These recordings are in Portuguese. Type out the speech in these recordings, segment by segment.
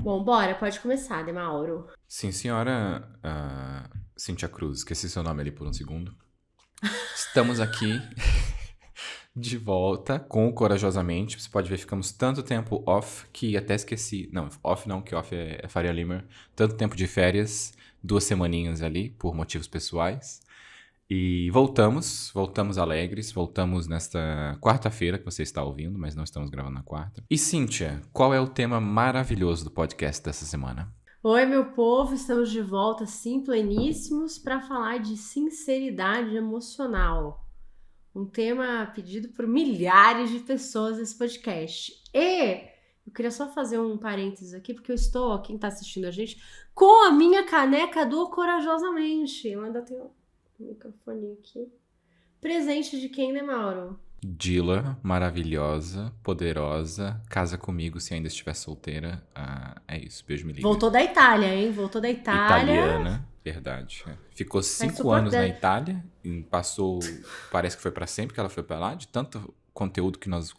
Bom, bora, pode começar, Demauro. Sim, senhora Cíntia Cruz, esqueci seu nome ali por um segundo. Estamos aqui de volta com o Corajosamente. Você pode ver, ficamos tanto tempo off que até esqueci. Não, off não, que off é Faria Limer. Tanto tempo de férias, 2 semaninhas ali, por motivos pessoais. E voltamos alegres, voltamos nesta quarta-feira que você está ouvindo, mas não estamos gravando na quarta. E Cíntia, qual é o tema maravilhoso do podcast dessa semana? Oi, meu povo, estamos de volta, sim, pleníssimos, para falar de sinceridade emocional. Um tema pedido por milhares de pessoas nesse podcast. E eu queria só fazer um parênteses aqui, porque eu estou, quem está assistindo a gente, com a minha caneca do Corajosamente. Eu ainda tenho o microfone aqui. Presente de quem, né, Mauro? Dila, maravilhosa, poderosa, casa comigo se ainda estiver solteira. É isso, beijo, me liga. Voltou da Itália, hein? Voltou da Itália. Italiana, verdade. Ficou Faz 5 suporte anos na dela. Itália, e passou, parece que foi pra sempre que ela foi pra lá, de tanto conteúdo que nós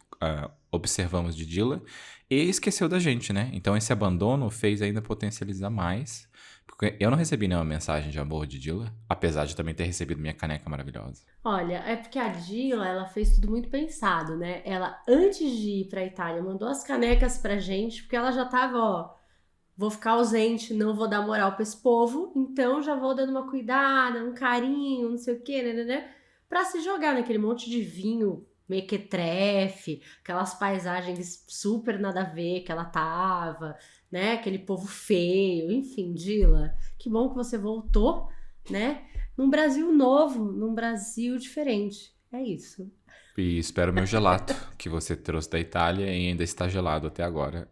observamos de Dila, e esqueceu da gente, né? Então esse abandono fez ainda potencializar mais, porque eu não recebi nenhuma mensagem de amor de Dila, apesar de também ter recebido minha caneca maravilhosa. Olha, é porque a Dila, ela fez tudo muito pensado, né? Ela, antes de ir pra Itália, mandou as canecas pra gente, porque ela já tava, ó, vou ficar ausente, não vou dar moral pra esse povo, então já vou dando uma cuidada, um carinho, não sei o quê, né? Pra se jogar naquele monte de vinho mequetrefe, aquelas paisagens super nada a ver que ela tava, né? Aquele povo feio, enfim, Dila, que bom que você voltou, né? Num Brasil novo, num Brasil diferente. É isso. E espero meu gelato, que você trouxe da Itália e ainda está gelado até agora.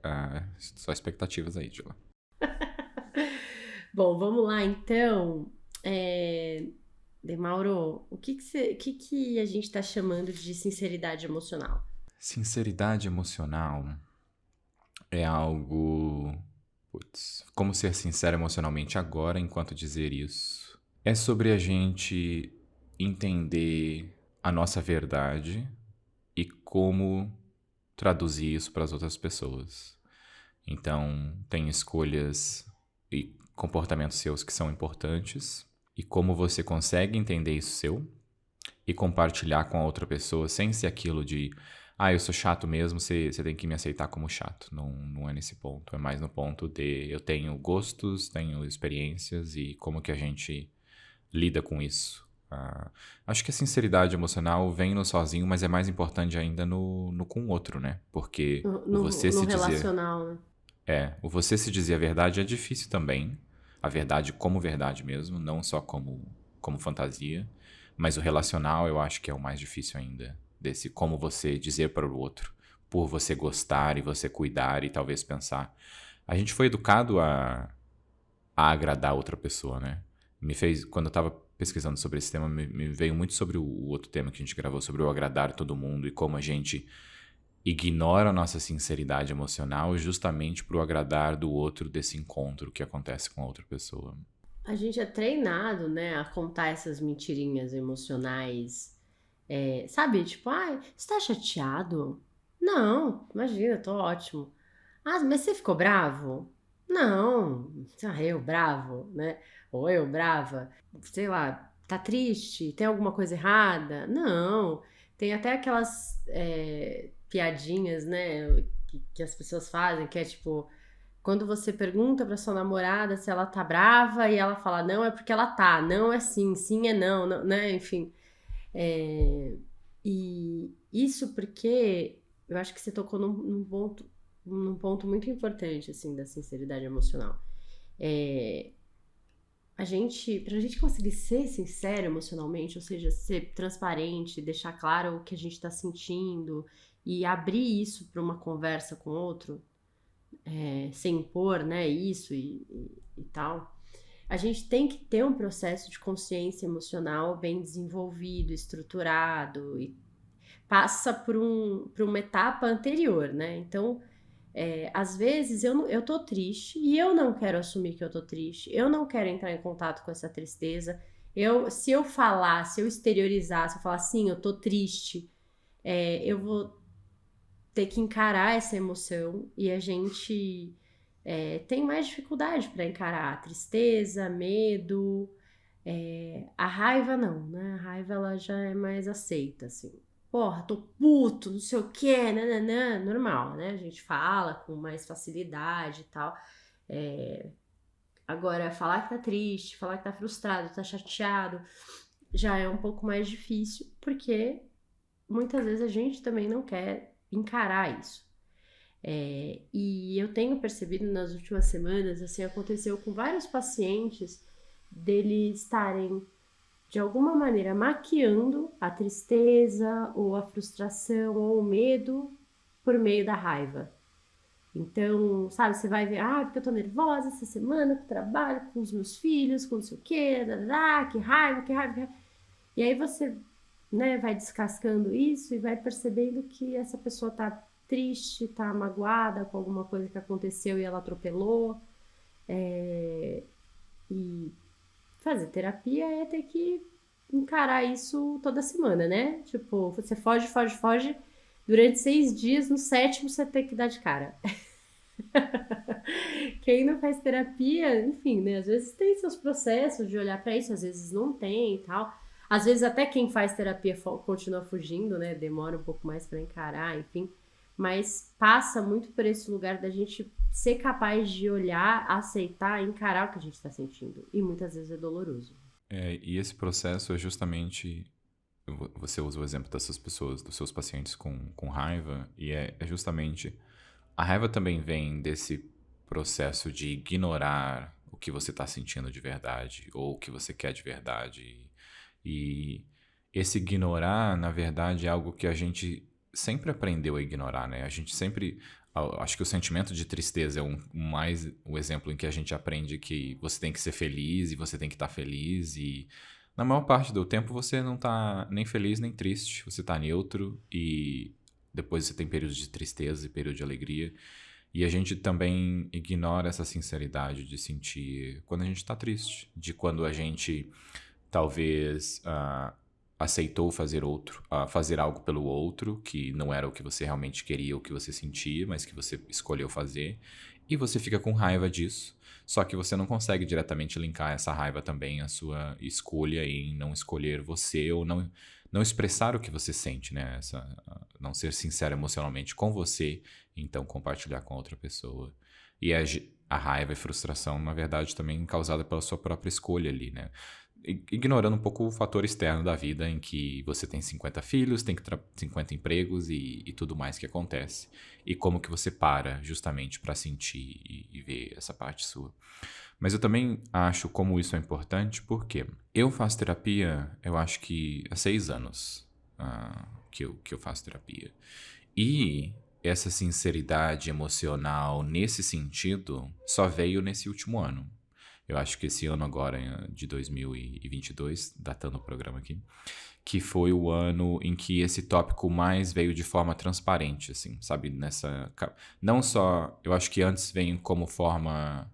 Só expectativas aí, Dila. Bom, vamos lá então. Mauro, o que a gente tá chamando de sinceridade emocional? Sinceridade emocional é algo. Putz, como ser sincero emocionalmente agora enquanto dizer isso? É sobre a gente entender a nossa verdade e como traduzir isso para as outras pessoas. Então, tem escolhas e comportamentos seus que são importantes, e como você consegue entender isso seu e compartilhar com a outra pessoa sem ser aquilo de eu sou chato mesmo, você tem que me aceitar como chato. Não, não é nesse ponto. É mais no ponto de eu tenho gostos, tenho experiências e como que a gente lida com isso. Acho que a sinceridade emocional vem no sozinho, mas é mais importante ainda no com o outro, né? Porque No, o no, você no se dizer. relacional, né? O você se dizer a verdade é difícil também. A verdade como verdade mesmo, não só como fantasia. Mas o relacional eu acho que é o mais difícil ainda. Desse como você dizer para o outro. Por você gostar e você cuidar e talvez pensar. A gente foi educado a agradar outra pessoa, né? Quando eu tava pesquisando sobre esse tema, me veio muito sobre o outro tema que a gente gravou, sobre o agradar todo mundo e como a gente ignora a nossa sinceridade emocional justamente pro agradar do outro desse encontro que acontece com a outra pessoa. A gente é treinado, né, a contar essas mentirinhas emocionais. Sabe? Tipo, você tá chateado? Não, imagina, tô ótimo. Ah, mas você ficou bravo? Não, eu bravo, né? Ou eu brava. Sei lá, tá triste? Tem alguma coisa errada? Não. Tem até aquelas piadinhas, né? Que as pessoas fazem, que é tipo, quando você pergunta pra sua namorada se ela tá brava e ela fala não, é porque ela tá, não é sim, sim é não, né? Enfim. E isso porque eu acho que você tocou num ponto muito importante, assim, da sinceridade emocional. É, pra gente conseguir ser sincero emocionalmente, ou seja, ser transparente, deixar claro o que a gente tá sentindo e abrir isso para uma conversa com outro, sem impor, né, isso e tal, a gente tem que ter um processo de consciência emocional bem desenvolvido, estruturado e passa por uma etapa anterior, né? Então, às vezes eu tô triste e eu não quero assumir que eu tô triste, eu não quero entrar em contato com essa tristeza. Se eu falar, se eu exteriorizar, se eu falar assim, eu tô triste, eu vou ter que encarar essa emoção e a gente tem mais dificuldade para encarar a tristeza, medo, a raiva não, né? A raiva ela já é mais aceita, assim. Porra, tô puto, não sei o quê, nananã, normal, né? A gente fala com mais facilidade e tal. Agora, falar que tá triste, falar que tá frustrado, tá chateado, já é um pouco mais difícil, porque muitas vezes a gente também não quer encarar isso. E eu tenho percebido nas últimas semanas, assim, aconteceu com vários pacientes deles estarem, de alguma maneira, maquiando a tristeza, ou a frustração, ou o medo por meio da raiva. Então, sabe, você vai ver, porque eu tô nervosa essa semana, com o trabalho, com os meus filhos, com não sei o quê, que raiva, que raiva, que raiva. E aí você, né, vai descascando isso e vai percebendo que essa pessoa tá triste, tá magoada com alguma coisa que aconteceu e ela atropelou. E fazer terapia é ter que encarar isso toda semana, né? Tipo, você foge, foge, foge. Durante 6 dias, no 7º você tem que dar de cara. Quem não faz terapia, enfim, né? Às vezes tem seus processos de olhar pra isso, às vezes não tem e tal. Às vezes até quem faz terapia continua fugindo, né? Demora um pouco mais pra encarar, enfim. Mas passa muito por esse lugar da gente ser capaz de olhar, aceitar, encarar o que a gente tá sentindo. E muitas vezes é doloroso. E esse processo é justamente. Você usa o exemplo dessas pessoas, dos seus pacientes com raiva, e é justamente. A raiva também vem desse processo de ignorar o que você está sentindo de verdade, ou o que você quer de verdade. E esse ignorar, na verdade, é algo que a gente sempre aprendeu a ignorar, né? A gente sempre. Acho que o sentimento de tristeza é mais o exemplo em que a gente aprende que você tem que ser feliz e você tem que estar feliz. E na maior parte do tempo você não tá nem feliz nem triste, você tá neutro e depois você tem períodos de tristeza e período de alegria. E a gente também ignora essa sinceridade de sentir quando a gente tá triste, de quando a gente talvez aceitou fazer algo pelo outro, que não era o que você realmente queria, o que você sentia, mas que você escolheu fazer, e você fica com raiva disso, só que você não consegue diretamente linkar essa raiva também à sua escolha em não escolher você, ou não expressar o que você sente, né? Não ser sincero emocionalmente com você, então compartilhar com outra pessoa. E a raiva e frustração, na verdade, também causada pela sua própria escolha ali, né? Ignorando um pouco o fator externo da vida, em que você tem 50 filhos, tem 50 empregos e tudo mais que acontece. E como que você para justamente para sentir e ver essa parte sua. Mas eu também acho como isso é importante, porque eu faço terapia, eu acho que há 6 anos que eu faço terapia. E essa sinceridade emocional nesse sentido só veio nesse último ano. Eu acho que esse ano agora, de 2022, datando o programa aqui, que foi o ano em que esse tópico mais veio de forma transparente, assim, sabe? Não só, eu acho que antes vem como forma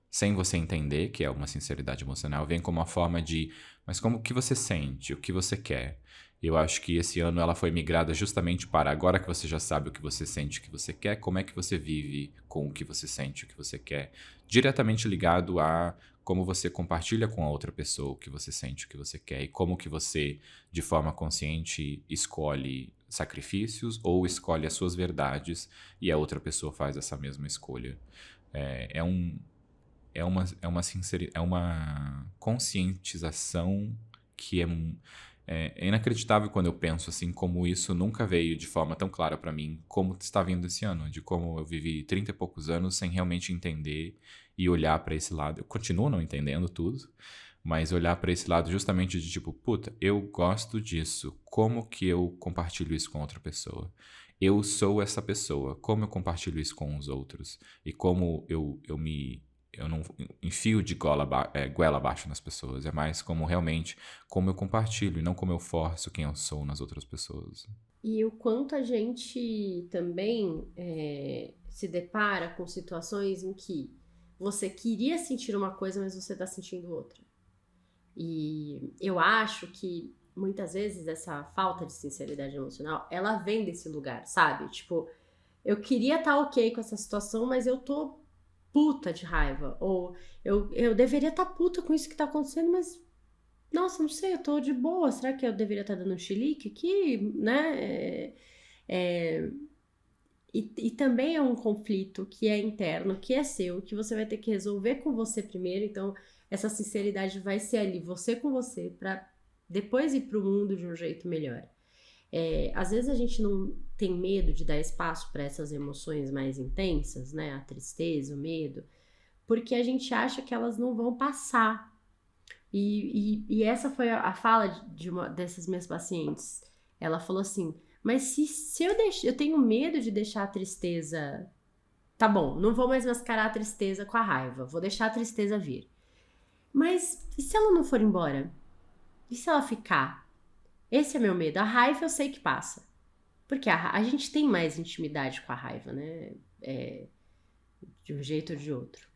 sem você entender, que é uma sinceridade emocional, vem como uma forma de, mas como que você sente, o que você quer. Eu acho que esse ano ela foi migrada justamente para agora que você já sabe o que você sente, o que você quer, como é que você vive com o que você sente, o que você quer, diretamente ligado a como você compartilha com a outra pessoa o que você sente, o que você quer e como que você, de forma consciente, escolhe sacrifícios ou escolhe as suas verdades e a outra pessoa faz essa mesma escolha. É uma conscientização que é inacreditável quando eu penso assim, como isso nunca veio de forma tão clara para mim, como está vindo esse ano, de como eu vivi 30 e poucos anos sem realmente entender e olhar para esse lado. Eu continuo não entendendo tudo, mas olhar para esse lado justamente de tipo, puta, eu gosto disso, como que eu compartilho isso com outra pessoa? Eu sou essa pessoa, como eu compartilho isso com os outros? E como eu não enfio de goela abaixo nas pessoas. É mais como realmente como eu compartilho e não como eu forço quem eu sou nas outras pessoas. E o quanto a gente também se depara com situações em que você queria sentir uma coisa, mas você está sentindo outra. E eu acho que muitas vezes essa falta de sinceridade emocional, ela vem desse lugar, sabe? Tipo, eu queria estar ok com essa situação, mas eu tô puta de raiva. Ou eu deveria estar puta com isso que tá acontecendo, mas, nossa, não sei, eu tô de boa. Será que eu deveria estar dando um chilique aqui, né? E também é um conflito que é interno, que é seu, que você vai ter que resolver com você primeiro. Então, essa sinceridade vai ser ali, você com você, pra depois ir pro mundo de um jeito melhor. Às vezes a gente não tem medo de dar espaço para essas emoções mais intensas, né? A tristeza, o medo, porque a gente acha que elas não vão passar. E essa foi a fala de uma dessas minhas pacientes. Ela falou assim: mas se eu tenho medo de deixar a tristeza. Tá bom, não vou mais mascarar a tristeza com a raiva, vou deixar a tristeza vir. Mas e se ela não for embora? E se ela ficar? Esse é meu medo. A raiva eu sei que passa. Porque a gente tem mais intimidade com a raiva, né? De um jeito ou de outro.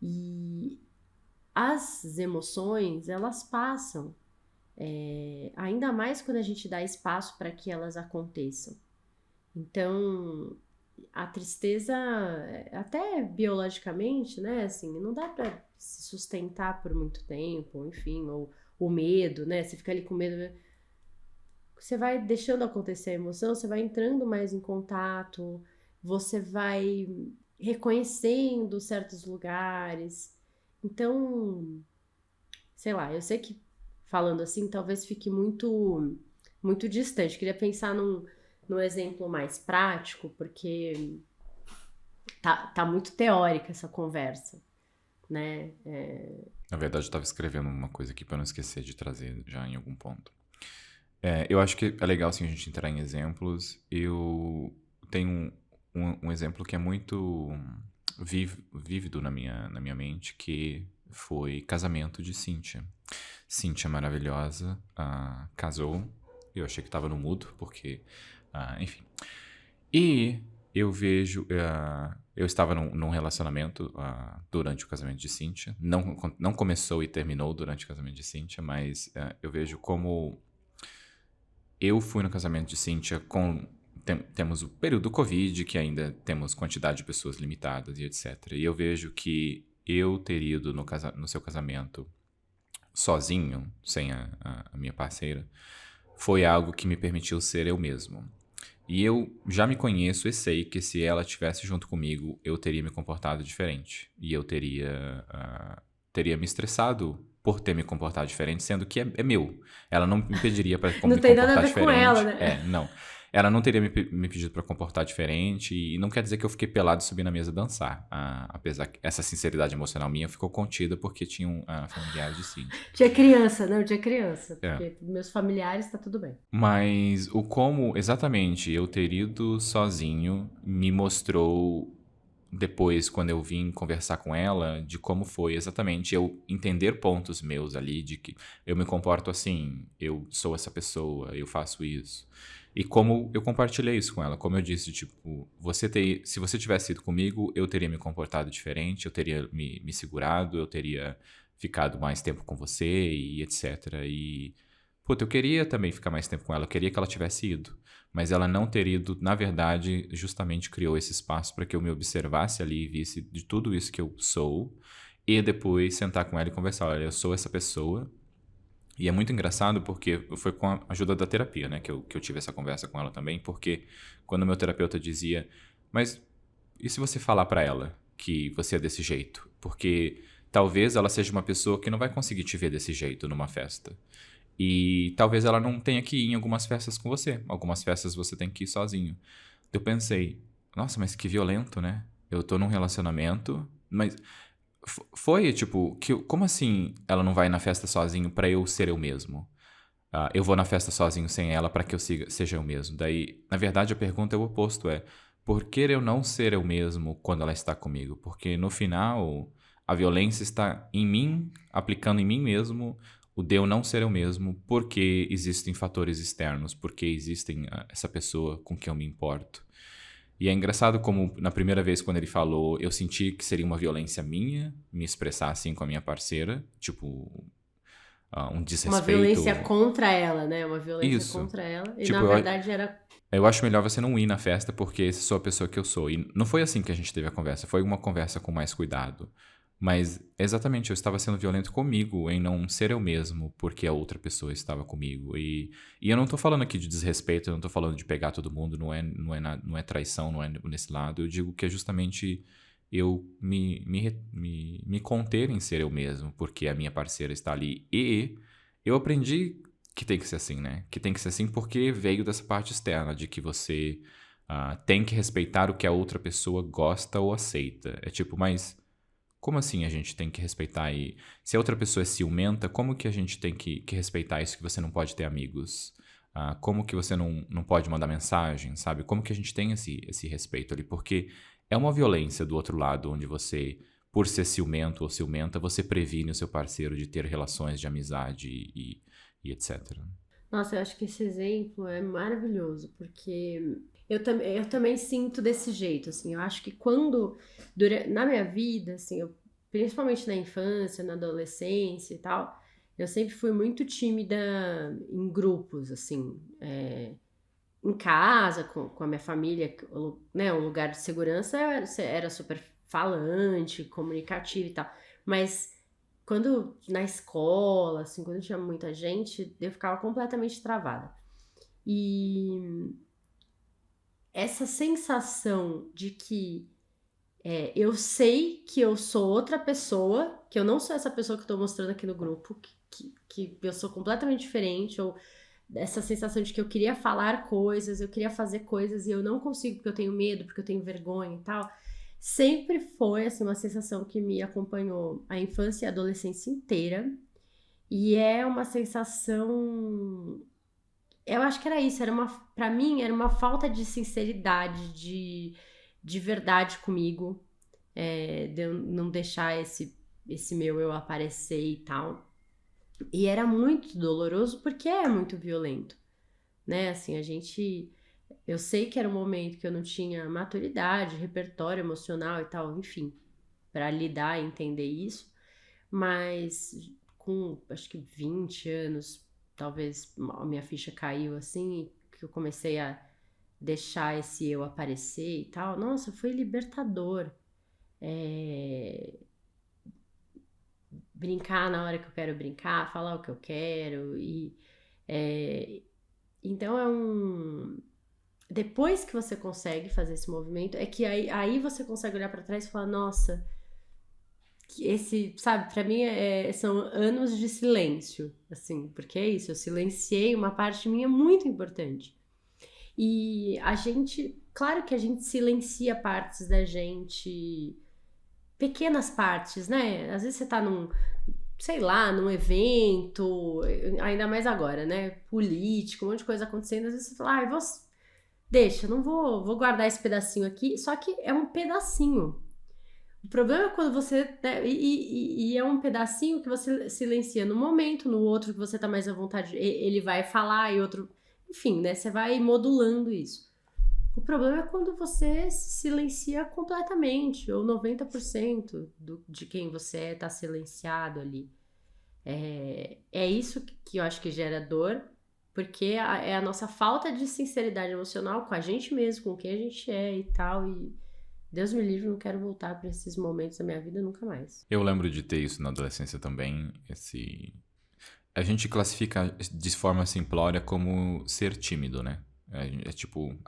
E as emoções, elas passam. Ainda mais quando a gente dá espaço para que elas aconteçam. Então, a tristeza, até biologicamente, né? Assim, não dá para se sustentar por muito tempo, enfim, ou o medo, né? Você fica ali com medo. Você vai deixando acontecer a emoção, você vai entrando mais em contato, você vai reconhecendo certos lugares. Então, sei lá, eu sei que falando assim talvez fique muito distante. Queria pensar num exemplo mais prático, porque tá muito teórica essa conversa, né? Na verdade, eu estava escrevendo uma coisa aqui para não esquecer de trazer já em algum ponto. Eu acho que é legal, assim, a gente entrar em exemplos. Eu tenho um exemplo que é muito vívido na minha mente, que foi casamento de Cíntia. Cíntia maravilhosa, casou. Eu achei que estava no mudo, porque... enfim. E eu vejo... eu estava num relacionamento durante o casamento de Cíntia. Não começou e terminou durante o casamento de Cíntia, mas eu vejo como... Eu fui no casamento de Cíntia temos o período do Covid, que ainda temos quantidade de pessoas limitadas e etc. E eu vejo que eu ter ido no seu casamento sozinho, sem a minha parceira, foi algo que me permitiu ser eu mesmo. E eu já me conheço e sei que se ela estivesse junto comigo, eu teria me comportado diferente. E eu teria me estressado por ter me comportado diferente, sendo que é meu. Ela não me pediria para me Não tem nada a comportar ver diferente. com ela, né? Não. Ela não teria me pedido para comportar diferente, e não quer dizer que eu fiquei pelado e subi na mesa dançar. Apesar que essa sinceridade emocional minha ficou contida porque tinham familiares de Cíntia. Tinha criança, não, tinha criança. Porque meus familiares tá tudo bem. Mas o como exatamente eu ter ido sozinho me mostrou depois, quando eu vim conversar com ela, de como foi exatamente eu entender pontos meus ali, de que eu me comporto assim, eu sou essa pessoa, eu faço isso. E como eu compartilhei isso com ela, como eu disse, tipo, se você tivesse ido comigo, eu teria me comportado diferente, eu teria me segurado, eu teria ficado mais tempo com você e etc. E, puta, eu queria também ficar mais tempo com ela, eu queria que ela tivesse ido. Mas ela não ter ido, na verdade, justamente criou esse espaço para que eu me observasse ali e visse de tudo isso que eu sou, e depois sentar com ela e conversar. Olha, eu sou essa pessoa. E é muito engraçado porque foi com a ajuda da terapia, né, que eu tive essa conversa com ela também, porque quando o meu terapeuta dizia, mas e se você falar para ela que você é desse jeito? Porque talvez ela seja uma pessoa que não vai conseguir te ver desse jeito numa festa. E talvez ela não tenha que ir em algumas festas com você. Algumas festas você tem que ir sozinho. Eu pensei, nossa, mas que violento, né? Eu tô num relacionamento, mas foi tipo, como assim ela não vai na festa sozinho pra eu ser eu mesmo? Eu vou na festa sozinho sem ela pra que eu seja eu mesmo. Daí, na verdade, a pergunta é o oposto, por que eu não ser eu mesmo quando ela está comigo? Porque no final, a violência está em mim, aplicando em mim mesmo, o de eu não ser eu mesmo, porque existem fatores externos, porque existem essa pessoa com quem eu me importo. E é engraçado como, na primeira vez quando ele falou, eu senti que seria uma violência minha me expressar assim com a minha parceira, tipo, um Uma violência desrespeito. contra ela, né? Uma violência Isso. contra ela. E na Tipo, verdade era. eu acho melhor você não ir na festa porque essa sou a pessoa que eu sou. E não foi assim que a gente teve a conversa, foi uma conversa com mais cuidado. Mas exatamente, eu estava sendo violento comigo em não ser eu mesmo porque a outra pessoa estava comigo. E eu não tô falando aqui de desrespeito, eu não tô falando de pegar todo mundo, não é traição, não é nesse lado. Eu digo que é justamente eu me conter em ser eu mesmo porque a minha parceira está ali. E eu aprendi que tem que ser assim, né? Que tem que ser assim porque veio dessa parte externa, de que você tem que respeitar o que a outra pessoa gosta ou aceita. É tipo, mas como assim a gente tem que respeitar? E se a outra pessoa é ciumenta, como que a gente tem que respeitar isso que você não pode ter amigos? Como que você não pode mandar mensagem, sabe? Como que a gente tem esse respeito ali? Porque é uma violência do outro lado, onde você, por ser ciumento ou ciumenta, você previne o seu parceiro de ter relações de amizade e etc. Nossa, eu acho que esse exemplo é maravilhoso, porque eu também sinto desse jeito, assim. Eu acho que na minha vida, assim, principalmente na infância, na adolescência e tal, eu sempre fui muito tímida em grupos, assim. Em casa, com a minha família, né, um lugar de segurança, era super falante, comunicativa e tal. Mas quando na escola, assim, quando tinha muita gente, eu ficava completamente travada. E essa sensação de que eu sei que eu sou outra pessoa, que eu não sou essa pessoa que eu tô mostrando aqui no grupo, que eu sou completamente diferente, ou essa sensação de que eu queria falar coisas, eu queria fazer coisas e eu não consigo porque eu tenho medo, porque eu tenho vergonha e tal. Sempre foi assim, uma sensação que me acompanhou a infância e a adolescência inteira. E é uma sensação. Eu acho que era isso, para mim, era uma falta de sinceridade, de verdade comigo, de eu não deixar esse meu eu aparecer e tal. E era muito doloroso porque é muito violento, né? Assim, eu sei que era um momento que eu não tinha maturidade, repertório emocional e tal, enfim, para lidar e entender isso, mas com acho que 20 anos, talvez a minha ficha caiu assim, que eu comecei a deixar esse eu aparecer e tal. Nossa, foi libertador. É, Brincar na hora que eu quero brincar, falar o que eu quero é, então depois que você consegue fazer esse movimento, é que aí você consegue olhar pra trás e falar, nossa, sabe, pra mim são anos de silêncio, assim, porque é isso, eu silenciei uma parte minha muito importante. E claro que a gente silencia partes da gente, pequenas partes, né? Às vezes você tá sei lá, num evento, ainda mais agora, né? Político, um monte de coisa acontecendo, às vezes você fala, deixa, não vou guardar esse pedacinho aqui, só que é um pedacinho. O problema é quando você. Né, e é um pedacinho que você silencia no momento, no outro que você tá mais à vontade, ele vai falar e outro. Enfim, né? Você vai modulando isso. O problema é quando você se silencia completamente, ou 90% de quem você tá silenciado ali. É isso que eu acho que gera dor, porque é a nossa falta de sinceridade emocional com a gente mesmo, com quem a gente é e tal. E Deus me livre, não quero voltar para esses momentos da minha vida nunca mais. Eu lembro de ter isso na adolescência também, A gente classifica de forma simplória como ser tímido, né? É tipo,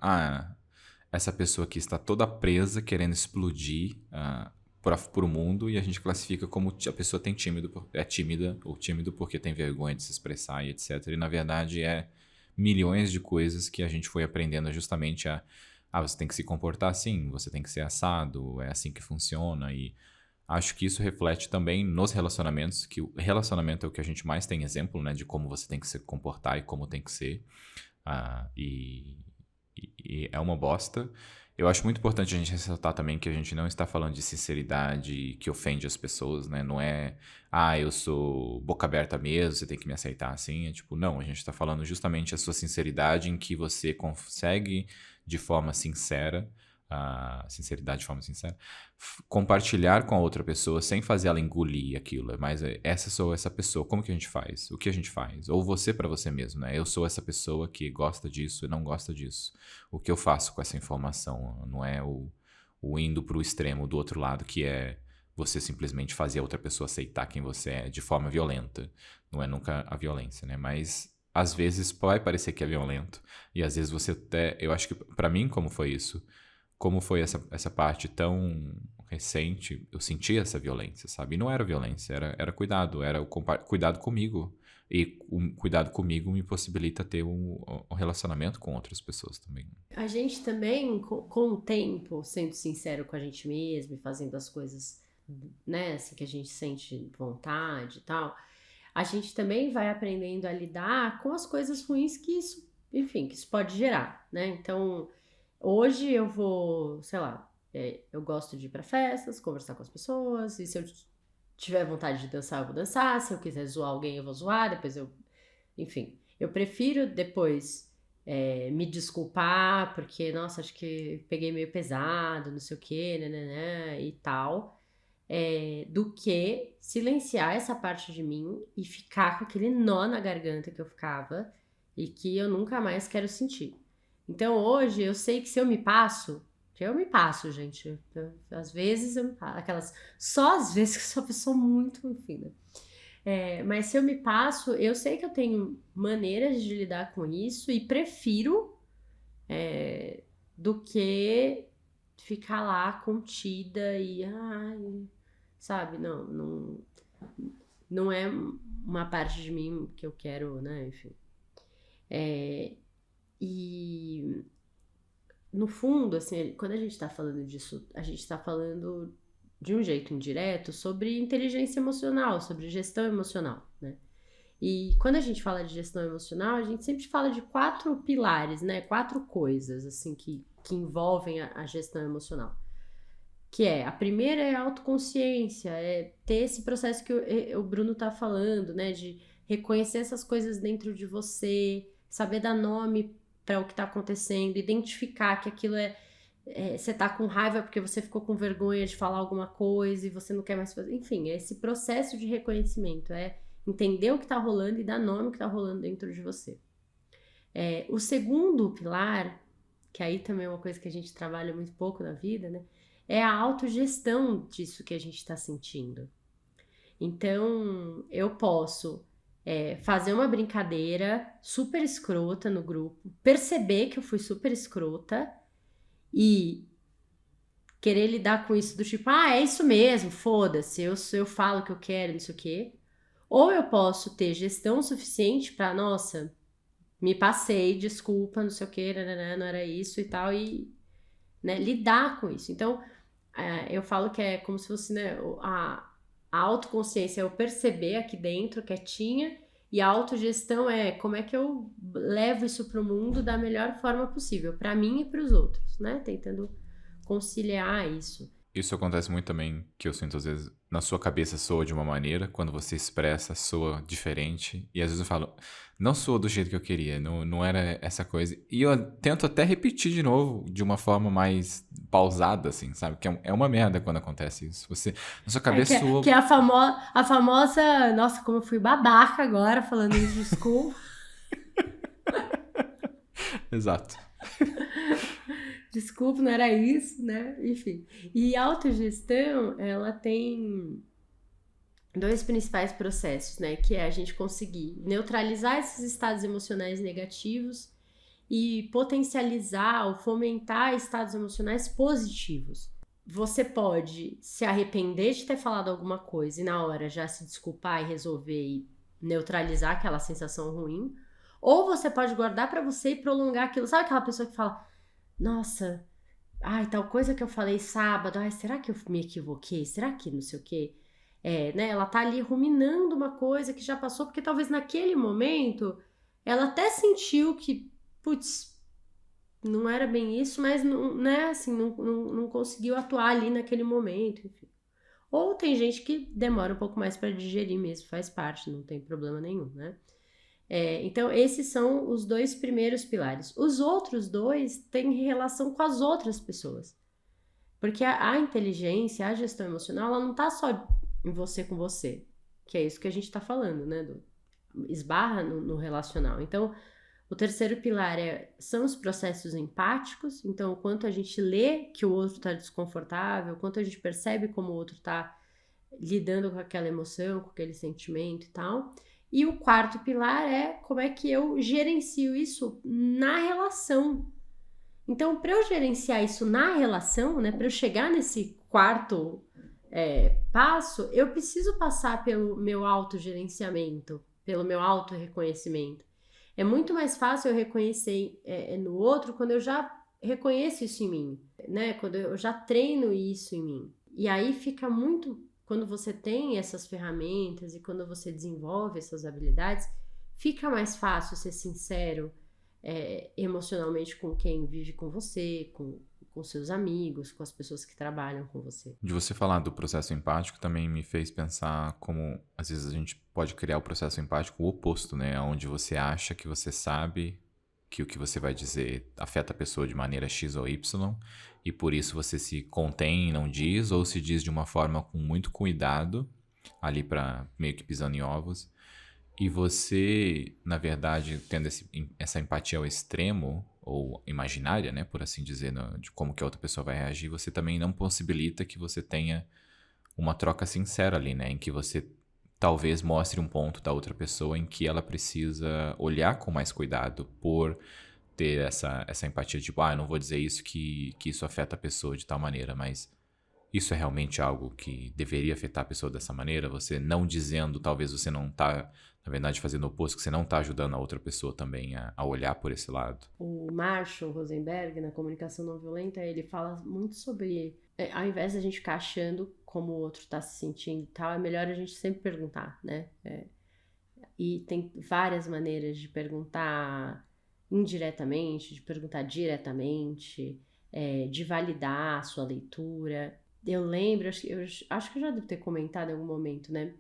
essa pessoa aqui está toda presa, querendo explodir por o mundo, e a gente classifica como a pessoa é tímida ou tímido porque tem vergonha de se expressar e etc. E na verdade é milhões de coisas que a gente foi aprendendo justamente você tem que se comportar assim, você tem que ser assado, é assim que funciona. E acho que isso reflete também nos relacionamentos, que o relacionamento é o que a gente mais tem exemplo, né, de como você tem que se comportar e como tem que ser. Ah, e é uma bosta. Eu acho muito importante a gente ressaltar também que a gente não está falando de sinceridade que ofende as pessoas, né? Não é, eu sou boca aberta mesmo, você tem que me aceitar assim. É tipo, não, a gente está falando justamente a sua sinceridade em que você consegue, de forma sincera, a sinceridade de forma sincera, compartilhar com a outra pessoa sem fazer ela engolir aquilo. Mas essa sou essa pessoa, como que a gente faz? O que a gente faz? Ou você para você mesmo, né? Eu sou essa pessoa que gosta disso e não gosta disso. O que eu faço com essa informação? Não é o indo pro extremo do outro lado, que é você simplesmente fazer a outra pessoa aceitar quem você é de forma violenta. Não é nunca a violência, né? Mas às vezes vai parecer que é violento. E às vezes você até... Eu acho que pra mim, como foi isso? Como foi essa parte tão recente, eu senti essa violência, sabe? E não era violência, era cuidado, era o cuidado comigo. E o cuidado comigo me possibilita ter um relacionamento com outras pessoas também. A gente também, com o tempo, sendo sincero com a gente mesmo e fazendo as coisas, né, assim, que a gente sente vontade e tal, a gente também vai aprendendo a lidar com as coisas ruins que isso, enfim, que isso pode gerar, né? Então, hoje eu vou, sei lá, eu gosto de ir pra festas, conversar com as pessoas, e se eu tiver vontade de dançar, eu vou dançar, se eu quiser zoar alguém, eu vou zoar, depois enfim, eu prefiro depois me desculpar, porque, nossa, acho que peguei meio pesado, não sei o que, né, e tal, do que silenciar essa parte de mim e ficar com aquele nó na garganta que eu ficava e que eu nunca mais quero sentir. Então hoje eu sei que se eu me passo, gente. Às vezes eu me passo, só às vezes que eu sou uma pessoa muito, enfim, né? Mas se eu me passo, eu sei que eu tenho maneiras de lidar com isso e prefiro do que ficar lá contida e sabe, não é uma parte de mim que eu quero, né, enfim. E no fundo, assim, quando a gente tá falando disso, a gente tá falando de um jeito indireto sobre inteligência emocional, sobre gestão emocional, né? E quando a gente fala de gestão emocional, a gente sempre fala de 4 pilares, né? 4 coisas, assim, que envolvem a gestão emocional. Que a primeira é a autoconsciência, é ter esse processo que o Bruno tá falando, né? De reconhecer essas coisas dentro de você, saber dar nome para o que tá acontecendo, identificar que aquilo você tá com raiva porque você ficou com vergonha de falar alguma coisa e você não quer mais fazer. Enfim, é esse processo de reconhecimento, entender o que tá rolando e dar nome ao que tá rolando dentro de você. O segundo pilar, que aí também é uma coisa que a gente trabalha muito pouco na vida, né? É a autogestão disso que a gente tá sentindo. Então, eu posso fazer uma brincadeira super escrota no grupo, perceber que eu fui super escrota e querer lidar com isso do tipo, é isso mesmo, foda-se, eu falo o que eu quero, não sei o quê. Ou eu posso ter gestão suficiente pra, nossa, me passei, desculpa, não sei o quê, não era isso e tal, e né, lidar com isso. Então, eu falo que é como se fosse, né, a autoconsciência é eu perceber aqui dentro, quietinha, e a autogestão é como é que eu levo isso pro mundo da melhor forma possível, pra mim e pros outros, né? Tentando conciliar isso. Isso acontece muito também, que eu sinto às vezes, na sua cabeça soa de uma maneira, quando você expressa soa diferente, e às vezes eu falo, não soa do jeito que eu queria, não era essa coisa, e eu tento até repetir de novo, de uma forma mais pausada, assim, sabe, que é uma merda quando acontece isso, você, na sua cabeça soa... Que é a famosa, nossa, como eu fui babaca agora falando isso, desculpa. Exato. Desculpa, não era isso, né? Enfim. E a autogestão, ela tem 2 principais processos, né? Que é a gente conseguir neutralizar esses estados emocionais negativos e potencializar ou fomentar estados emocionais positivos. Você pode se arrepender de ter falado alguma coisa e na hora já se desculpar e resolver e neutralizar aquela sensação ruim, ou você pode guardar pra você e prolongar aquilo. Sabe aquela pessoa que fala, nossa, tal coisa que eu falei sábado, será que eu me equivoquei? Será que não sei o quê? Né? Ela tá ali ruminando uma coisa que já passou, porque talvez naquele momento ela até sentiu que, putz, não era bem isso, mas não, né, assim, não conseguiu atuar ali naquele momento, enfim. Ou tem gente que demora um pouco mais para digerir mesmo, faz parte, não tem problema nenhum, né? Então, esses são os 2 primeiros pilares. Os outros 2 têm relação com as outras pessoas. Porque a inteligência, a gestão emocional, ela não tá só em você com você, que é isso que a gente tá falando, né? Esbarra no relacional. Então, o terceiro pilar são os processos empáticos. Então, o quanto a gente lê que o outro tá desconfortável, o quanto a gente percebe como o outro tá lidando com aquela emoção, com aquele sentimento e tal. E o quarto pilar é como é que eu gerencio isso na relação. Então, para eu gerenciar isso na relação, né, para eu chegar nesse quarto passo, eu preciso passar pelo meu autogerenciamento, pelo meu autorreconhecimento. É muito mais fácil eu reconhecer no outro quando eu já reconheço isso em mim, né? Quando eu já treino isso em mim. E aí fica muito... Quando você tem essas ferramentas e quando você desenvolve essas habilidades, fica mais fácil ser sincero emocionalmente com quem vive com você, com seus amigos, com as pessoas que trabalham com você. De você falar do processo empático também me fez pensar como, às vezes, a gente pode criar o processo empático o oposto, né? Onde você acha que você sabe que o que você vai dizer afeta a pessoa de maneira X ou Y, e por isso você se contém e não diz, ou se diz de uma forma com muito cuidado, ali para meio que pisando em ovos. E você, na verdade, tendo essa empatia ao extremo, ou imaginária, né, por assim dizer, de como que a outra pessoa vai reagir, você também não possibilita que você tenha uma troca sincera ali, né, em que você talvez mostre um ponto da outra pessoa em que ela precisa olhar com mais cuidado por ter essa empatia de, eu não vou dizer isso que isso afeta a pessoa de tal maneira, mas isso é realmente algo que deveria afetar a pessoa dessa maneira? Você não dizendo, talvez você não tá, na verdade, fazendo o oposto, que você não tá ajudando a outra pessoa também a olhar por esse lado. O Marshall Rosenberg, na comunicação não violenta, ele fala muito sobre, ao invés de a gente ficar achando como o outro tá se sentindo e tal, é melhor a gente sempre perguntar, né? E tem várias maneiras de perguntar indiretamente, de perguntar diretamente, de validar a sua leitura. Eu lembro, acho que eu já devo ter comentado em algum momento, né?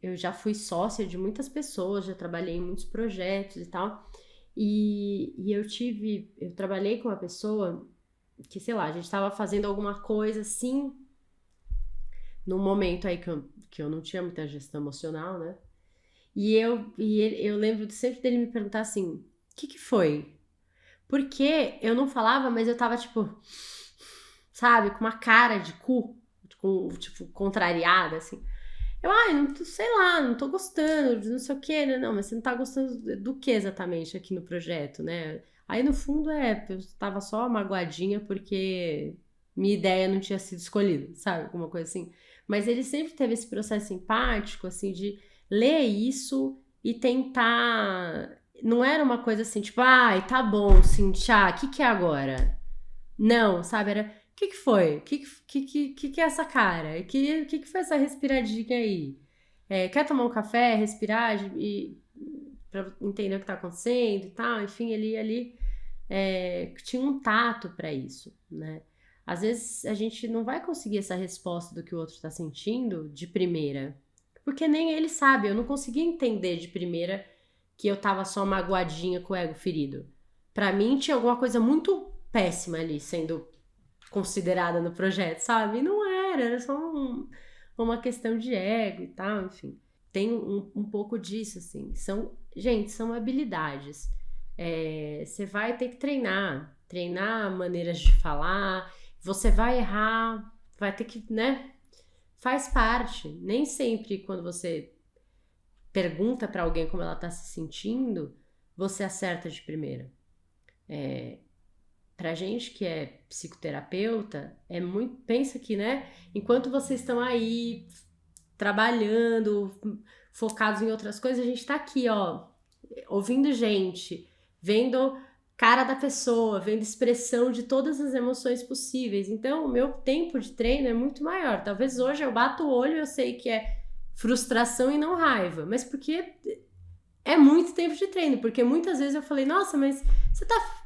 Eu já fui sócia de muitas pessoas, já trabalhei em muitos projetos e tal. E eu trabalhei com uma pessoa que, sei lá, a gente tava fazendo alguma coisa assim, num momento aí que eu não tinha muita gestão emocional, né? E eu lembro sempre dele me perguntar assim, o que foi? Porque eu não falava, mas eu tava tipo, sabe, com uma cara de cu, tipo, contrariada, assim. Não, sei lá, não tô gostando, não sei o que, né? Não, mas você não tá gostando do que exatamente aqui no projeto, né? Aí no fundo eu tava só magoadinha porque minha ideia não tinha sido escolhida, sabe? Alguma coisa assim. Mas ele sempre teve esse processo empático, assim, de ler isso e tentar... Não era uma coisa assim, tipo, tá bom, Cintia, o que é agora? Não, sabe? Era, o que foi? O que é essa cara? O que foi essa respiradinha aí? Quer tomar um café, respirar pra entender o que tá acontecendo e tal? Enfim, ele ali tinha um tato pra isso, né? Às vezes a gente não vai conseguir essa resposta do que o outro tá sentindo de primeira, porque nem ele sabe. Eu não conseguia entender de primeira que eu tava só magoadinha com o ego ferido. Pra mim tinha alguma coisa muito péssima ali sendo considerada no projeto, sabe? E não era só uma questão de ego e tal, enfim. Tem um pouco disso, assim. São habilidades. Você vai ter que treinar maneiras de falar, você vai errar, vai ter que, né? Faz parte. Nem sempre quando você pergunta pra alguém como ela tá se sentindo, você acerta de primeira. Pra gente que é psicoterapeuta, pensa que, né, enquanto vocês estão aí trabalhando, focados em outras coisas, a gente tá aqui, ó, ouvindo gente, vendo cara da pessoa, vendo expressão de todas as emoções possíveis. Então, o meu tempo de treino é muito maior. Talvez hoje eu bato o olho e eu sei que é frustração e não raiva, mas porque é muito tempo de treino, porque muitas vezes eu falei, nossa, mas você tá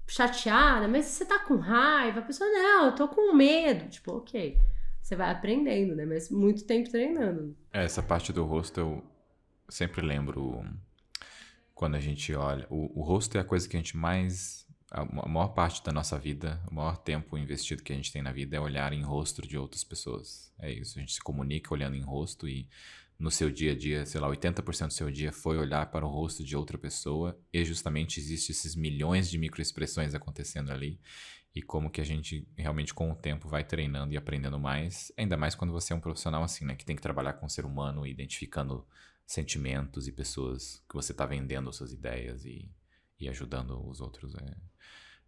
chateada, mas você tá com raiva? A pessoa, não, eu tô com medo. Tipo, ok, você vai aprendendo, né? Mas muito tempo treinando. Essa parte do rosto eu sempre lembro quando a gente olha. O rosto é a coisa que a gente mais a maior parte da nossa vida, o maior tempo investido que a gente tem na vida é olhar em rosto de outras pessoas. É isso, a gente se comunica olhando em rosto e no seu dia a dia, sei lá, 80% do seu dia foi olhar para o rosto de outra pessoa e justamente existe esses milhões de microexpressões acontecendo ali e como que a gente realmente com o tempo vai treinando e aprendendo mais, ainda mais quando você é um profissional assim, né, que tem que trabalhar com o ser humano, identificando sentimentos e pessoas que você está vendendo suas ideias e ajudando os outros. É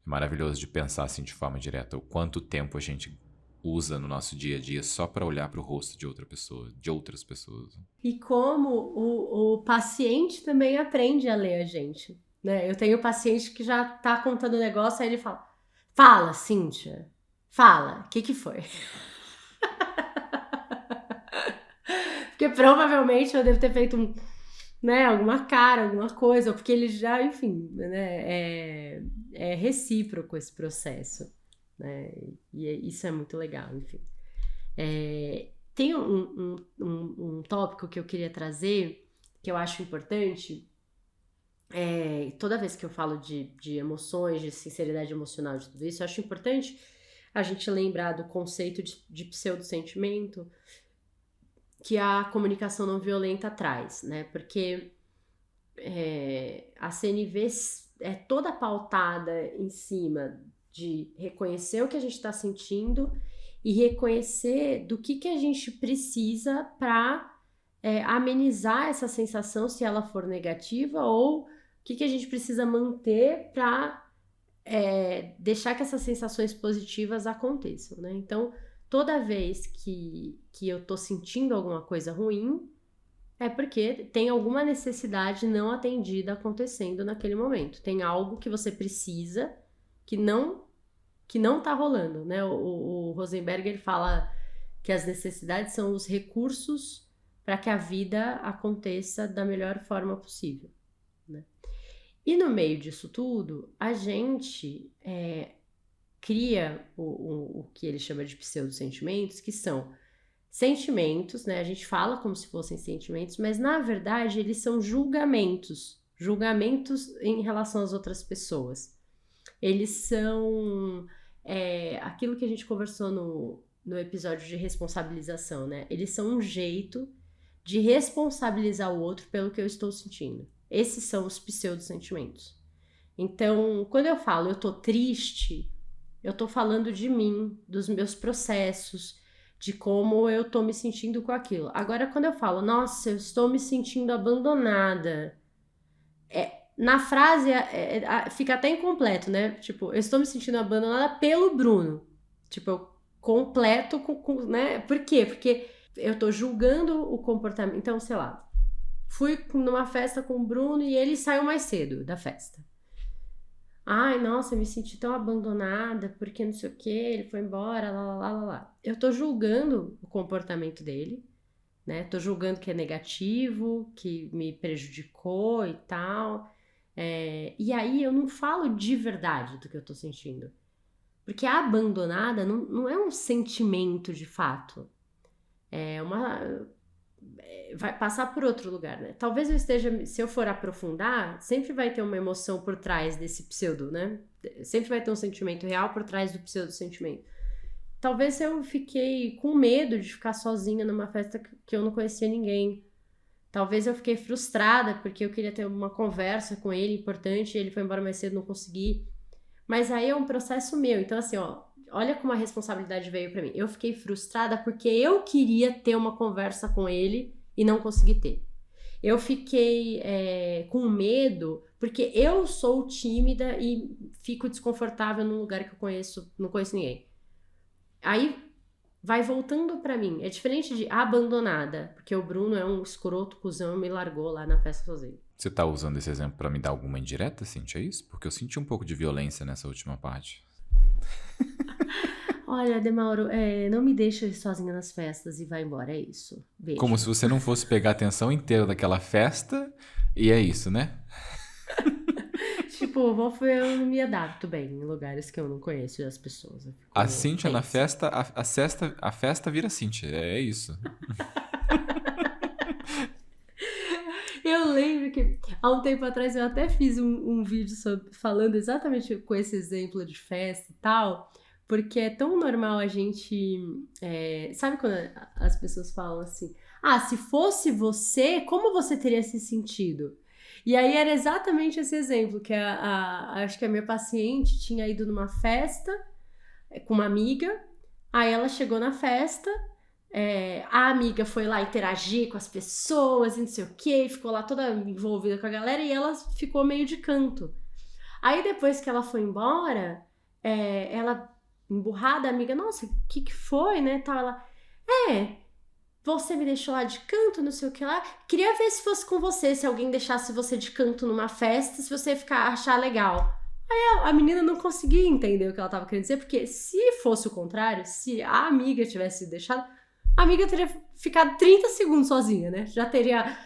maravilhoso de pensar assim de forma direta o quanto tempo a gente usa no nosso dia a dia só para olhar para o rosto de outra pessoa, de outras pessoas. E como o paciente também aprende a ler a gente, né? Eu tenho paciente que já tá contando o negócio, aí ele fala, Cíntia, fala, o que foi? Porque provavelmente eu devo ter feito né, alguma cara, alguma coisa, porque ele já, enfim, né, é recíproco esse processo, né? E isso é muito legal, enfim. Tem um tópico que eu queria trazer, que eu acho importante, toda vez que eu falo de emoções, de sinceridade emocional, de tudo isso, eu acho importante a gente lembrar do conceito de pseudo-sentimento que a comunicação não violenta traz, né? Porque a CNV é toda pautada em cima de reconhecer o que a gente está sentindo e reconhecer do que a gente precisa para amenizar essa sensação se ela for negativa ou o que a gente precisa manter para deixar que essas sensações positivas aconteçam, né? Então, toda vez que eu tô sentindo alguma coisa ruim, é porque tem alguma necessidade não atendida acontecendo naquele momento. Tem algo que você precisa que não tá rolando, né? O Rosenberg, ele fala que as necessidades são os recursos para que a vida aconteça da melhor forma possível, né? E no meio disso tudo, a gente cria o que ele chama de pseudo-sentimentos, que são sentimentos, né? A gente fala como se fossem sentimentos, mas na verdade eles são julgamentos em relação às outras pessoas. Eles são aquilo que a gente conversou no episódio de responsabilização, né? Eles são um jeito de responsabilizar o outro pelo que eu estou sentindo. Esses são os pseudo-sentimentos. Então, quando eu falo eu tô triste, eu tô falando de mim, dos meus processos, de como eu tô me sentindo com aquilo. Agora, quando eu falo, nossa, eu estou me sentindo abandonada, na frase fica até incompleto, né? Tipo, eu estou me sentindo abandonada pelo Bruno. Tipo, eu completo né? Por quê? Porque eu tô julgando o comportamento. Então, sei lá, fui numa festa com o Bruno e ele saiu mais cedo da festa. Ai, nossa, eu me senti tão abandonada, porque não sei o que, ele foi embora, lá. Eu tô julgando o comportamento dele, né? Tô julgando que é negativo, que me prejudicou e tal. E aí eu não falo de verdade do que eu tô sentindo. Porque a abandonada não é um sentimento de fato. Vai passar por outro lugar, né? Talvez se eu for aprofundar, sempre vai ter uma emoção por trás desse pseudo, né? Sempre vai ter um sentimento real por trás do pseudo-sentimento. Talvez eu fiquei com medo de ficar sozinha numa festa que eu não conhecia ninguém. Talvez eu fiquei frustrada porque eu queria ter uma conversa com ele importante e ele foi embora mais cedo, não consegui. Mas aí é um processo meu. Então, assim, olha como a responsabilidade veio pra mim. Eu fiquei frustrada porque eu queria ter uma conversa com ele e não consegui ter. Eu fiquei com medo porque eu sou tímida e fico desconfortável num lugar que não conheço ninguém. Aí vai voltando pra mim. É diferente de abandonada, porque o Bruno é um escroto, cuzão, e me largou lá na festa sozinho. Você tá usando esse exemplo pra me dar alguma indireta, Cíntia, é isso? Porque eu senti um pouco de violência nessa última parte. Olha, Demauro, não me deixa sozinha nas festas e vai embora, é isso. Beijo. Como se você não fosse pegar a atenção inteira daquela festa, e é isso, né? Tipo, eu não me adapto bem em lugares que eu não conheço as pessoas. A Cíntia na festa, a festa vira Cíntia, é isso. Eu lembro que... Há um tempo atrás eu até fiz um vídeo falando exatamente com esse exemplo de festa e tal, porque é tão normal a gente... sabe quando as pessoas falam assim, se fosse você, como você teria se sentido? E aí era exatamente esse exemplo, que acho que a minha paciente tinha ido numa festa com uma amiga, aí ela chegou na festa, a amiga foi lá interagir com as pessoas e não sei o que, ficou lá toda envolvida com a galera e ela ficou meio de canto. Aí depois que ela foi embora, ela, emburrada, a amiga, nossa, o que foi, né, tal, ela, você me deixou lá de canto, não sei o que lá, queria ver se fosse com você, se alguém deixasse você de canto numa festa, se você achar legal. A menina não conseguia entender o que ela tava querendo dizer, porque se fosse o contrário, se a amiga tivesse deixado, a amiga teria ficado 30 segundos sozinha, né? Já teria...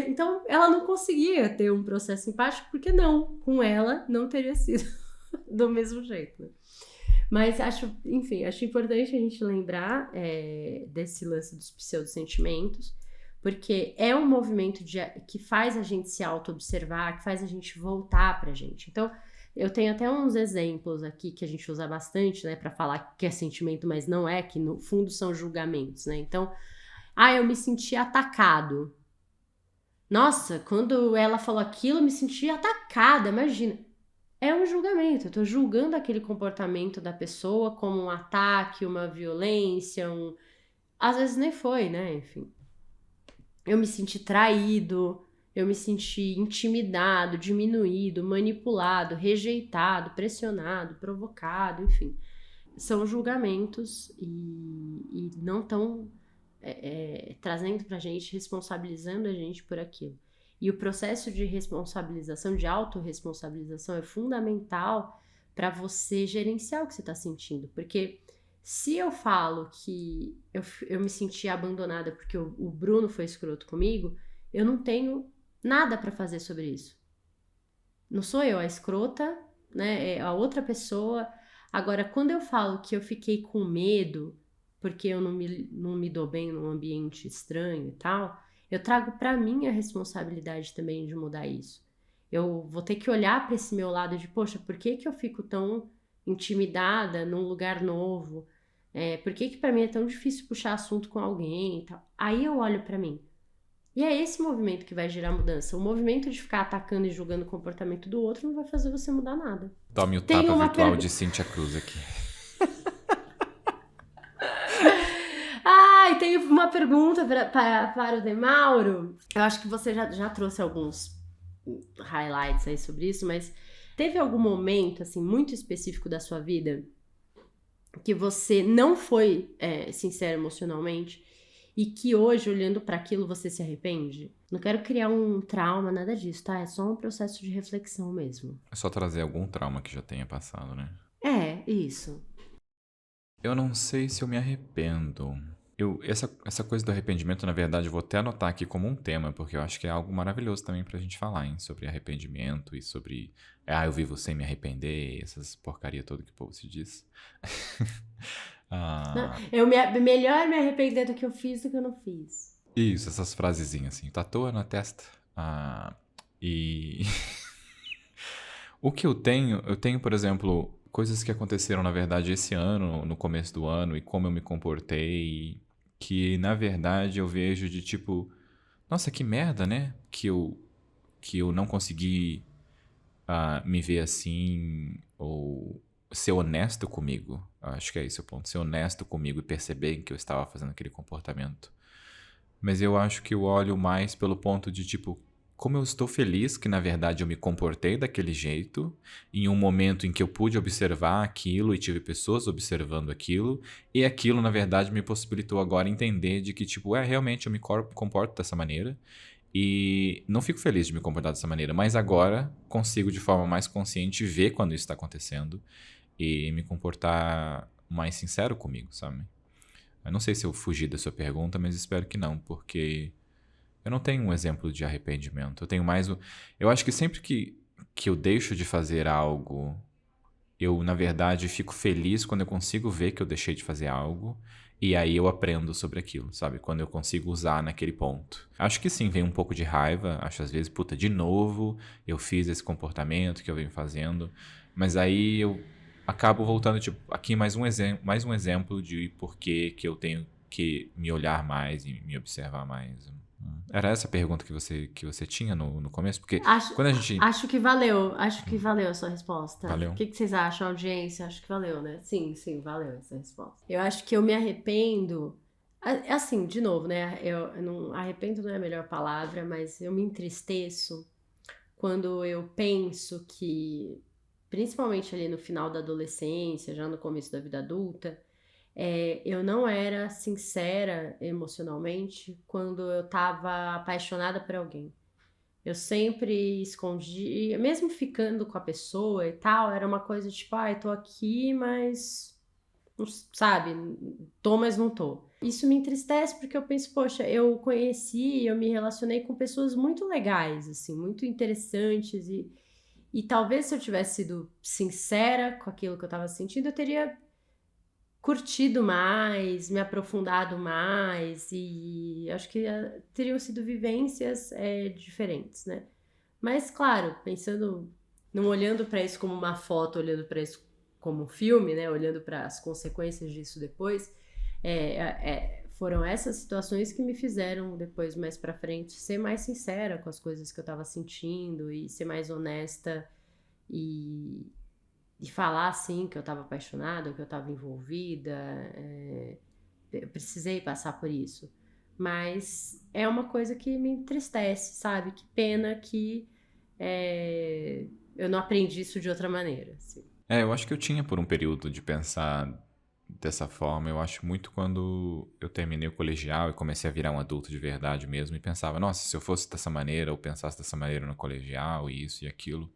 Então, ela não conseguia ter um processo empático, porque não, com ela não teria sido do mesmo jeito, né? Mas acho importante a gente lembrar desse lance dos pseudo-sentimentos, porque é um movimento que faz a gente se auto-observar, que faz a gente voltar pra gente. Então, eu tenho até uns exemplos aqui que a gente usa bastante, né, pra falar que é sentimento, mas não é, que no fundo são julgamentos, né? Então, eu me senti atacado. Nossa, quando ela falou aquilo, eu me senti atacada, imagina. É um julgamento, eu tô julgando aquele comportamento da pessoa como um ataque, uma violência, às vezes nem foi, né, enfim. Eu me senti traído, eu me senti intimidado, diminuído, manipulado, rejeitado, pressionado, provocado, enfim. São julgamentos e não estão trazendo pra gente, responsabilizando a gente por aquilo. E o processo de responsabilização, de autorresponsabilização é fundamental para você gerenciar o que você está sentindo. Porque se eu falo que eu me senti abandonada porque o Bruno foi escroto comigo, eu não tenho nada para fazer sobre isso. Não sou eu a escrota, né? É a outra pessoa. Agora, quando eu falo que eu fiquei com medo porque eu não me dou bem num ambiente estranho e tal, eu trago para mim a responsabilidade também de mudar isso. Eu vou ter que olhar para esse meu lado de, poxa, por que eu fico tão intimidada num lugar novo? Por que para mim é tão difícil puxar assunto com alguém e tal? Aí eu olho para mim. E é esse movimento que vai gerar mudança. O movimento de ficar atacando e julgando o comportamento do outro não vai fazer você mudar nada. Tome o tapa virtual de Cíntia Cruz aqui. E tem uma pergunta para o Demauro. Eu acho que você já trouxe alguns highlights aí sobre isso, mas teve algum momento, assim, muito específico da sua vida que você não foi sincero emocionalmente e que hoje, olhando para aquilo, você se arrepende? Não quero criar um trauma, nada disso, tá? É só um processo de reflexão mesmo. É só trazer algum trauma que já tenha passado, né? Isso. Eu não sei se eu me arrependo. Essa coisa do arrependimento, na verdade, eu vou até anotar aqui como um tema, porque eu acho que é algo maravilhoso também pra gente falar, hein? Sobre arrependimento e sobre... eu vivo sem me arrepender, essas porcaria toda que o povo se diz. Melhor me arrepender do que eu fiz do que eu não fiz. Isso, essas frasezinhas assim, tatua na testa. E... O que eu tenho, por exemplo, coisas que aconteceram, na verdade, esse ano, no começo do ano, e como eu me comportei, que, na verdade, eu vejo de tipo, nossa, que merda, né? Que eu não consegui me ver assim, ou ser honesto comigo. Acho que é esse o ponto, ser honesto comigo e perceber que eu estava fazendo aquele comportamento. Mas eu acho que eu olho mais pelo ponto de tipo, como eu estou feliz que, na verdade, eu me comportei daquele jeito, em um momento em que eu pude observar aquilo e tive pessoas observando aquilo, e aquilo, na verdade, me possibilitou agora entender de que, tipo, realmente eu me comporto dessa maneira, e não fico feliz de me comportar dessa maneira, mas agora consigo, de forma mais consciente, ver quando isso está acontecendo e me comportar mais sincero comigo, sabe? Eu não sei se eu fugi da sua pergunta, mas espero que não, porque... eu não tenho um exemplo de arrependimento. Eu tenho mais... Eu acho que sempre que eu deixo de fazer algo, eu, na verdade, fico feliz quando eu consigo ver que eu deixei de fazer algo. E aí eu aprendo sobre aquilo, sabe? Quando eu consigo usar naquele ponto. Acho que sim, vem um pouco de raiva. Acho às vezes, puta, de novo eu fiz esse comportamento que eu venho fazendo. Mas aí eu acabo voltando, tipo, aqui mais um exemplo de por que eu tenho que me olhar mais e me observar mais. Era essa a pergunta que você tinha no começo? Porque Acho, quando a gente... acho que valeu a sua resposta. O Valeu? que vocês acham, audiência? Acho que valeu, né? Sim, sim, valeu essa resposta. Eu acho que eu me arrependo, assim, de novo, né? Eu não, arrependo não é a melhor palavra, mas eu me entristeço quando eu penso que, principalmente ali no final da adolescência, já no começo da vida adulta, eu não era sincera emocionalmente quando eu tava apaixonada por alguém. Eu sempre escondi, mesmo ficando com a pessoa e tal, era uma coisa tipo, ai, tô aqui, mas, sabe, tô, mas não tô. Isso me entristece porque eu penso, poxa, eu me relacionei com pessoas muito legais, assim, muito interessantes e talvez se eu tivesse sido sincera com aquilo que eu tava sentindo, eu teria curtido mais, me aprofundado mais e acho que teriam sido vivências diferentes, né? Mas claro, pensando, não olhando para isso como uma foto, olhando para isso como um filme, né? Olhando para as consequências disso depois, foram essas situações que me fizeram depois mais para frente ser mais sincera com as coisas que eu estava sentindo e ser mais honesta e falar assim que eu estava apaixonada, que eu estava envolvida. Eu precisei passar por isso. Mas é uma coisa que me entristece, sabe? Que pena que eu não aprendi isso de outra maneira. Assim. Eu acho que eu tinha por um período de pensar dessa forma. Eu acho muito quando eu terminei o colegial e comecei a virar um adulto de verdade mesmo e pensava, nossa, se eu fosse dessa maneira ou pensasse dessa maneira no colegial e isso e aquilo.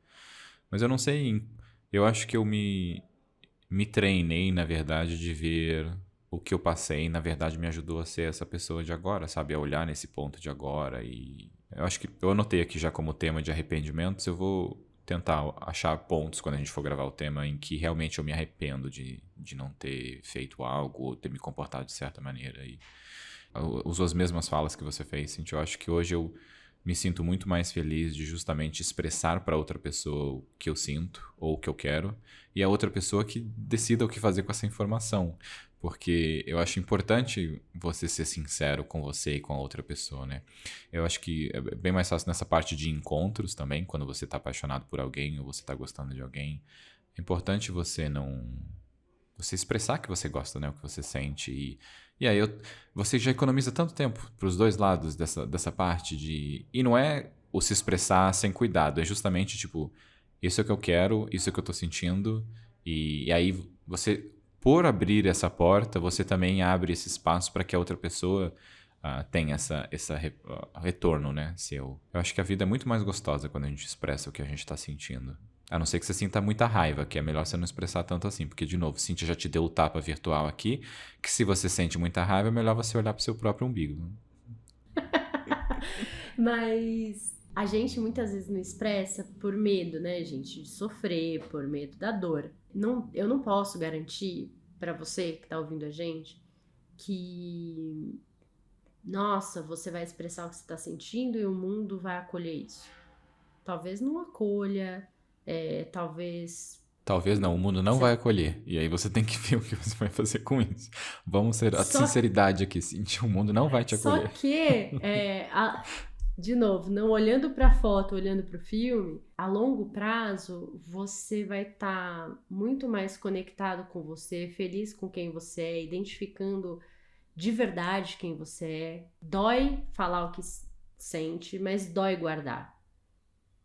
Mas eu não sei, eu acho que eu me treinei, na verdade, de ver o que eu passei, na verdade, me ajudou a ser essa pessoa de agora, sabe? A olhar nesse ponto de agora. E eu acho que eu anotei aqui já como tema de arrependimentos. Eu vou tentar achar pontos quando a gente for gravar o tema em que realmente eu me arrependo de não ter feito algo ou ter me comportado de certa maneira. E eu uso as mesmas falas que você fez, Cintia. Eu acho que hoje eu me sinto muito mais feliz de justamente expressar para outra pessoa o que eu sinto ou o que eu quero, e a outra pessoa que decida o que fazer com essa informação. Porque eu acho importante você ser sincero com você e com a outra pessoa, né? Eu acho que é bem mais fácil nessa parte de encontros também, quando você tá apaixonado por alguém ou você tá gostando de alguém. É importante você não você expressar que você gosta, né? O que você sente. E aí você já economiza tanto tempo para os dois lados dessa parte de. E não é o se expressar sem cuidado, é justamente tipo, isso é o que eu quero, isso é o que eu tô sentindo. E aí você, por abrir essa porta, você também abre esse espaço para que a outra pessoa tenha retorno, né? Seu. Eu acho que a vida é muito mais gostosa quando a gente expressa o que a gente tá sentindo. A não ser que você sinta muita raiva, que é melhor você não expressar tanto assim. Porque, de novo, Cintia já te deu o tapa virtual aqui, que se você sente muita raiva, é melhor você olhar pro seu próprio umbigo. Mas a gente muitas vezes não expressa por medo, né, gente? De sofrer, por medo da dor. Não, eu não posso garantir para você que tá ouvindo a gente que, nossa, você vai expressar o que você tá sentindo e o mundo vai acolher isso. Talvez não acolha, talvez. Talvez não, o mundo não vai acolher. E aí você tem que ver o que você vai fazer com isso. Vamos ser a Só, sinceridade aqui, Cintia. O mundo não vai te só acolher. que, de novo, não olhando pra foto, olhando pro filme, a longo prazo você vai estar muito mais conectado com você, feliz com quem você é, identificando de verdade quem você é. Dói falar o que sente, mas dói guardar.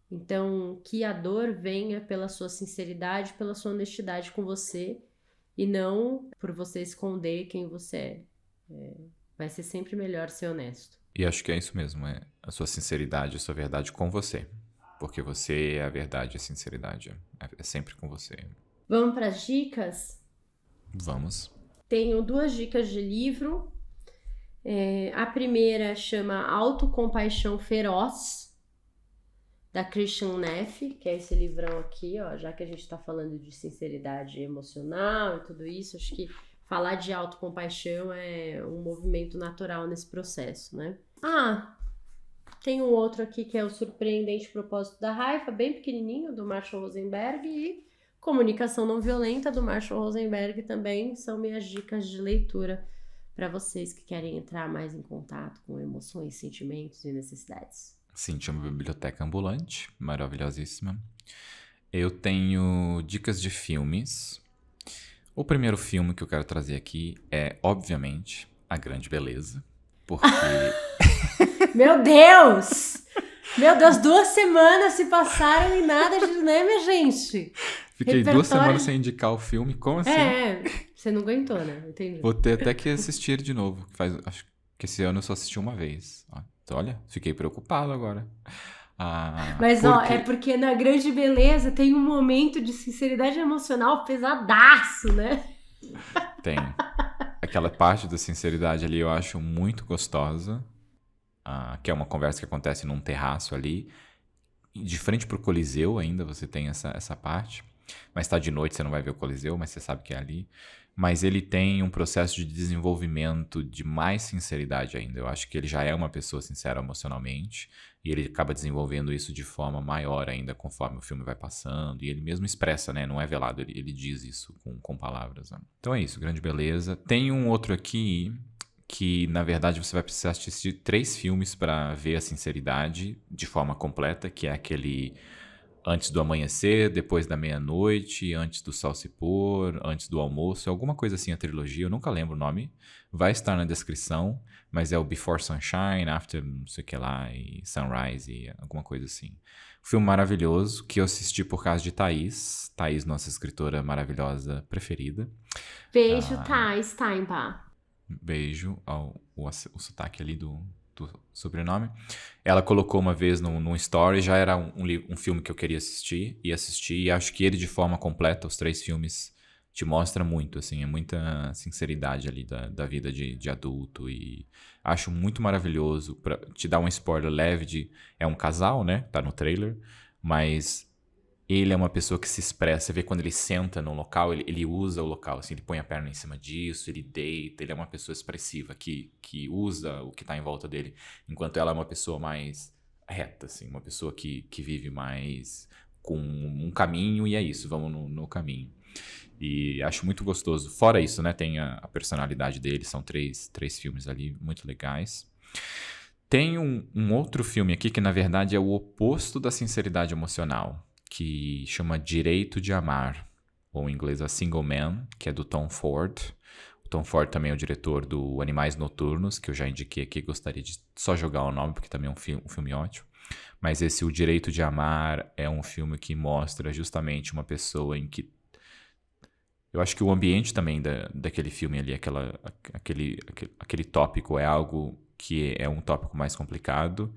Então, que a dor venha pela sua sinceridade, pela sua honestidade com você e não por você esconder quem você é. Vai ser sempre melhor ser honesto. E acho que é isso mesmo, é a sua sinceridade, a sua verdade com você. Porque você é a verdade e a sinceridade. É sempre com você. Vamos para as dicas? Vamos. Tenho 2 dicas de livro. A primeira chama Autocompaixão Feroz, da Christian Neff, que é esse livrão aqui, ó, já que a gente tá falando de sinceridade emocional e tudo isso, acho que falar de autocompaixão é um movimento natural nesse processo, né? Tem um outro aqui que é o Surpreendente Propósito da Raiva, bem pequenininho, do Marshall Rosenberg, e Comunicação Não Violenta, do Marshall Rosenberg, também são minhas dicas de leitura para vocês que querem entrar mais em contato com emoções, sentimentos e necessidades. Sim, tinha uma biblioteca ambulante, maravilhosíssima. Eu tenho dicas de filmes. O primeiro filme que eu quero trazer aqui é, obviamente, A Grande Beleza, porque... Meu Deus! Meu Deus, 2 semanas se passaram e nada de... né, minha gente? Fiquei 2 semanas sem indicar o filme, como assim? Você não aguentou, né? Entendi. Vou ter até que assistir de novo. Acho que esse ano eu só assisti uma vez. Olha, fiquei preocupado agora. Mas, é porque na Grande Beleza tem um momento de sinceridade emocional pesadaço, né? Tem. Aquela parte da sinceridade ali eu acho muito gostosa. Que é uma conversa que acontece num terraço ali. De frente pro Coliseu ainda você tem essa parte. Mas tá de noite, você não vai ver o Coliseu, mas você sabe que é ali. Mas ele tem um processo de desenvolvimento de mais sinceridade ainda. Eu acho que ele já é uma pessoa sincera emocionalmente. E ele acaba desenvolvendo isso de forma maior ainda conforme o filme vai passando. E ele mesmo expressa, né? Não é velado, ele diz isso com palavras. Né? Então é isso, Grande Beleza. Tem um outro aqui que, na verdade, você vai precisar assistir 3 filmes para ver a sinceridade de forma completa, que é aquele Antes do Amanhecer, Depois da Meia-Noite, Antes do Sol se Pôr, Antes do Almoço, alguma coisa assim, a trilogia, eu nunca lembro o nome, vai estar na descrição, mas é o Before Sunshine, After não sei o que lá, e Sunrise, e alguma coisa assim. Um filme maravilhoso, que eu assisti por causa de Thaís, nossa escritora maravilhosa preferida. Beijo, Thaís Steinbach. Beijo o sotaque ali do sobrenome. Ela colocou uma vez num story, já era um filme que eu queria assistir, e acho que ele de forma completa, os 3 filmes, te mostra muito, assim, é muita sinceridade ali da vida de adulto, e acho muito maravilhoso, pra te dar um spoiler leve é um casal, né, tá no trailer, mas ele é uma pessoa que se expressa, você vê quando ele senta no local, ele usa o local, assim, ele põe a perna em cima disso, ele deita, ele é uma pessoa expressiva, que usa o que tá em volta dele, enquanto ela é uma pessoa mais reta, assim, uma pessoa que vive mais com um caminho, e é isso, vamos no caminho. E acho muito gostoso. Fora isso, né, tem a personalidade dele, são 3 filmes ali muito legais. Tem um outro filme aqui que, na verdade, é o oposto da sinceridade emocional, que chama Direito de Amar, ou em inglês A Single Man, que é do Tom Ford. O Tom Ford também é o diretor do Animais Noturnos, que eu já indiquei aqui, gostaria de só jogar o nome, porque também é um filme ótimo. Mas esse O Direito de Amar é um filme que mostra justamente uma pessoa em que... Eu acho que o ambiente também daquele filme ali, aquele tópico é algo que é um tópico mais complicado,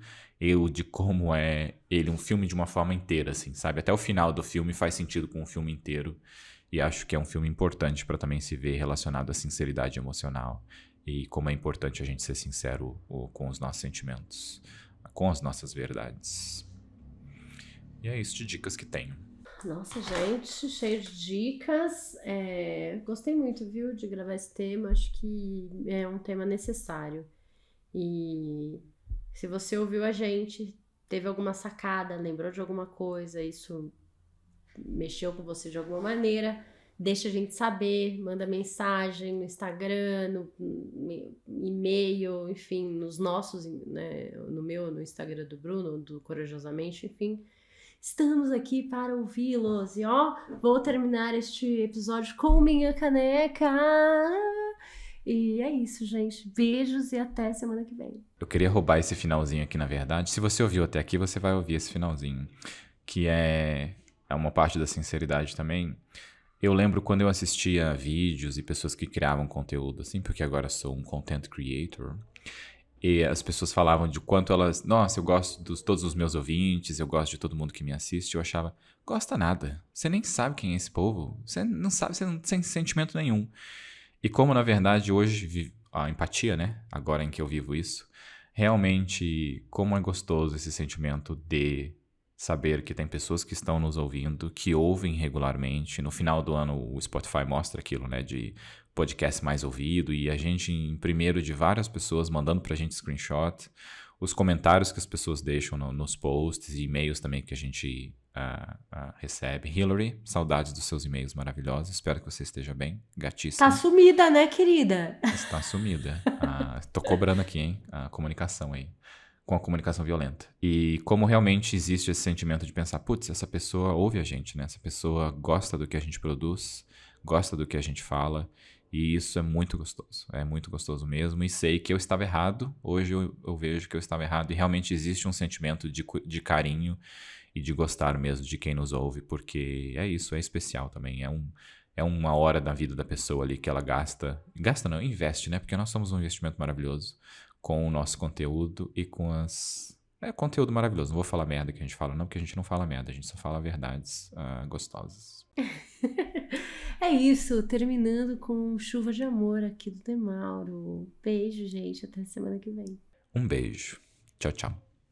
de como é ele um filme de uma forma inteira, assim, sabe? Até o final do filme faz sentido com o filme inteiro, e acho que é um filme importante para também se ver relacionado à sinceridade emocional, e como é importante a gente ser sincero com os nossos sentimentos, com as nossas verdades. E é isso de dicas que tenho. Nossa, gente, cheio de dicas. Gostei muito, viu, de gravar esse tema. Acho que é um tema necessário. E se você ouviu a gente, teve alguma sacada, lembrou de alguma coisa, isso mexeu com você de alguma maneira, deixa a gente saber, manda mensagem no Instagram, no e-mail, enfim, nos nossos, né, no Instagram do Bruno, do Corajosamente, enfim. Estamos aqui para ouvi-los. E vou terminar este episódio com minha caneca. E é isso, gente. Beijos e até semana que vem. Eu queria roubar esse finalzinho aqui, na verdade. Se você ouviu até aqui, você vai ouvir esse finalzinho. Que é uma parte da sinceridade também. Eu lembro quando eu assistia vídeos e pessoas que criavam conteúdo, assim, porque agora sou um content creator. E as pessoas falavam de quanto elas... Nossa, eu gosto de todos os meus ouvintes, eu gosto de todo mundo que me assiste. Eu achava, gosta nada. Você nem sabe quem é esse povo. Você não sabe, você não tem sentimento nenhum. E como, na verdade, hoje, a empatia, né? Agora em que eu vivo isso, realmente, como é gostoso esse sentimento de saber que tem pessoas que estão nos ouvindo, que ouvem regularmente. No final do ano, o Spotify mostra aquilo, né, de podcast mais ouvido, e a gente, em primeiro de várias pessoas, mandando pra gente screenshot, os comentários que as pessoas deixam nos posts e e-mails também que a gente recebe. Hillary, saudades dos seus e-mails maravilhosos. Espero que você esteja bem. Tá Gatíssima. sumida, né, querida? Está sumida. Tô cobrando aqui, hein? A comunicação aí. Com a comunicação violenta. E como realmente existe esse sentimento de pensar, putz, essa pessoa ouve a gente, né? Essa pessoa gosta do que a gente produz, gosta do que a gente fala. E isso é muito gostoso mesmo. E sei que eu estava errado. Hoje eu vejo que eu estava errado. E realmente existe um sentimento de carinho e de gostar mesmo de quem nos ouve. Porque é isso, é especial também. É uma hora da vida da pessoa ali que ela gasta. Gasta não, investe, né? Porque nós somos um investimento maravilhoso com o nosso conteúdo e com as... É conteúdo maravilhoso. Não vou falar merda que a gente fala, não, porque a gente não fala merda. A gente só fala verdades gostosas. É isso, terminando com chuva de amor aqui do Demauro. Beijo, gente. Até semana que vem. Um beijo. Tchau, tchau.